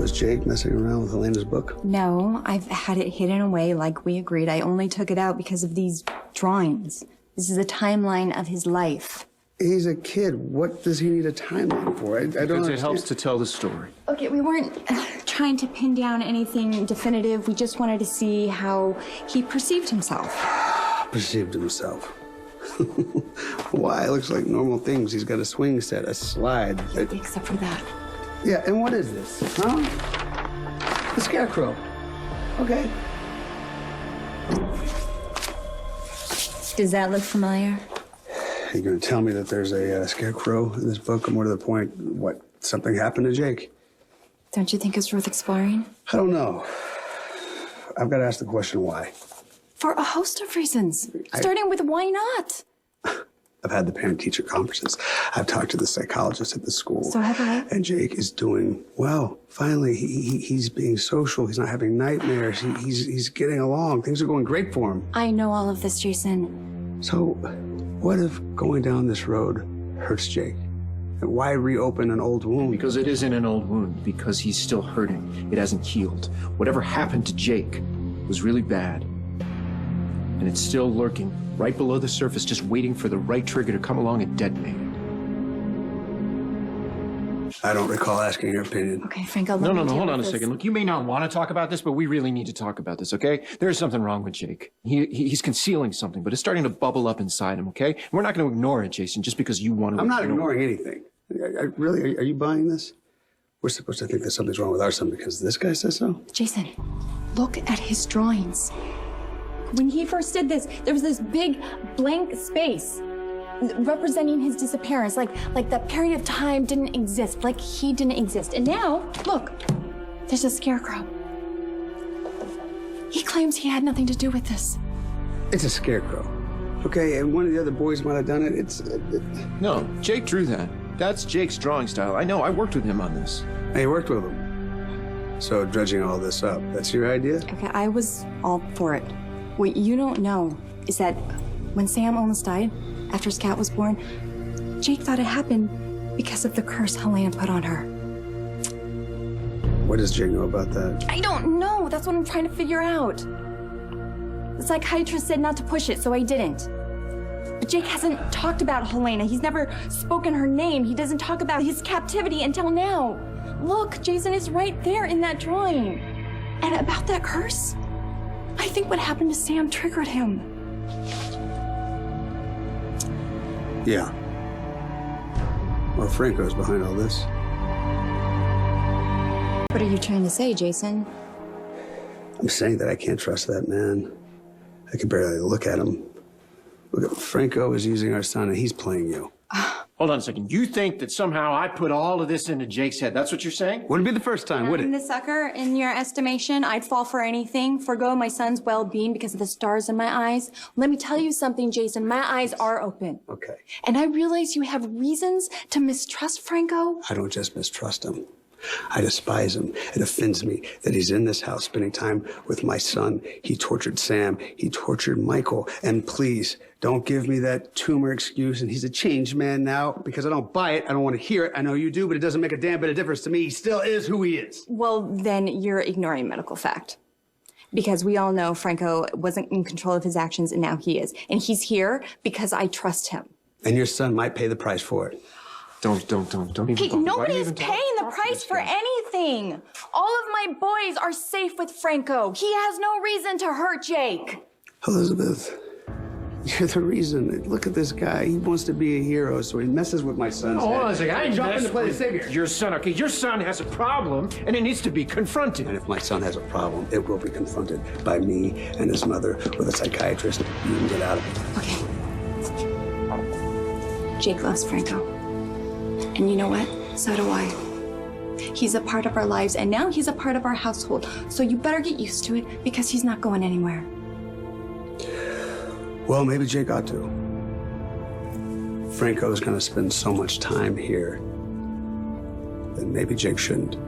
Was Jake messing around with Elena's book? No, I've had it hidden away like we agreed. I only took it out because of these drawings. This is a timeline of his life. He's a kid. What does he need a timeline for? I don't understand. Because it helps to tell the story. Okay, we weren't trying to pin down anything definitive. We just wanted to see how he perceived himself. Perceived himself. Why? It looks like normal things. He's got a swing set, a slide. Except for that. Yeah, and what is this? Huh? The scarecrow. Okay. Does that look familiar? Are you going to tell me that there's a scarecrow in this book? Or more to the point, what, something happened to Jake? Don't you think it's worth exploring? I don't know. I've got to ask the question why. For a host of reasons. Starting with why not? I've had the parent-teacher conferences. I've talked to the psychologist at the school. So have I. And Jake is doing well. Finally, he's being social. He's not having nightmares. He's getting along. Things are going great for him. I know all of this, Jason. So what if going down this road hurts Jake? And why reopen an old wound? Because it isn't an old wound. Because he's still hurting. It hasn't healed. Whatever happened to Jake was really bad. And it's still lurking right below the surface, just waiting for the right trigger to come along and detonate it. I don't recall asking your opinion. Okay, Franco, No, hold on a second. Look, you may not want to talk about this, but we really need to talk about this, okay? There's something wrong with Jake. He's concealing something, but it's starting to bubble up inside him, okay? We're not going to ignore it, Jason, just because you want to. I'm not ignoring anything. Really, are you buying this? We're supposed to think that something's wrong with our son because this guy says so? Jason, look at his drawings. When he first did this, there was this big blank space representing his disappearance, like that period of time didn't exist, like he didn't exist. And now, look, there's a scarecrow. He claims he had nothing to do with this. It's a scarecrow, okay? And one of the other boys might have done it. No, Jake drew that. That's Jake's drawing style. I know, I worked with him on this. Hey, you worked with him. So dredging all this up, that's your idea? Okay, I was all for it. What you don't know is that when Sam almost died, after Scout was born, Jake thought it happened because of the curse Helena put on her. What does Jake know about that? I don't know. That's what I'm trying to figure out. The psychiatrist said not to push it, so I didn't. But Jake hasn't talked about Helena. He's never spoken her name. He doesn't talk about his captivity until now. Look, Jason is right there in that drawing. And about that curse, I think what happened to Sam triggered him. Yeah. Or Franco's behind all this. What are you trying to say, Jason? I'm saying that I can't trust that man. I can barely look at him. Look, Franco is using our son and he's playing you. Hold on a second. You think that somehow I put all of this into Jake's head? That's what you're saying? Wouldn't be the first time, would it? I'm the sucker in your estimation. I'd fall for anything, forgo my son's well-being because of the stars in my eyes. Let me tell you something, Jason. My eyes are open. Okay. And I realize you have reasons to mistrust Franco. I don't just mistrust him. I despise him. It offends me that he's in this house spending time with my son. He tortured Sam. He tortured Michael. And please, don't give me that tumor excuse and he's a changed man now because I don't buy it. I don't want to hear it. I know you do, but it doesn't make a damn bit of difference to me. He still is who he is. Well, then you're ignoring medical fact. Because we all know Franco wasn't in control of his actions and now he is. And he's here because I trust him. And your son might pay the price for it. Don't even Pete, talk. nobody's paying the price for anything. All of my boys are safe with Franco. He has no reason to hurt Jake. Elizabeth, you're the reason. Look at this guy. He wants to be a hero, so he messes with my son's Hold head. on a second. I Jump in mess to play the with savior. your son, okay? Your son has a problem, and it needs to be confronted. And if my son has a problem, it will be confronted by me and his mother or the psychiatrist. You can get out of it. Okay. Jake loves Franco. And you know what? So do I. He's a part of our lives, and now he's a part of our household. So you better get used to it because he's not going anywhere. Well, maybe Jake ought to. Franco's going to spend so much time here that maybe Jake shouldn't.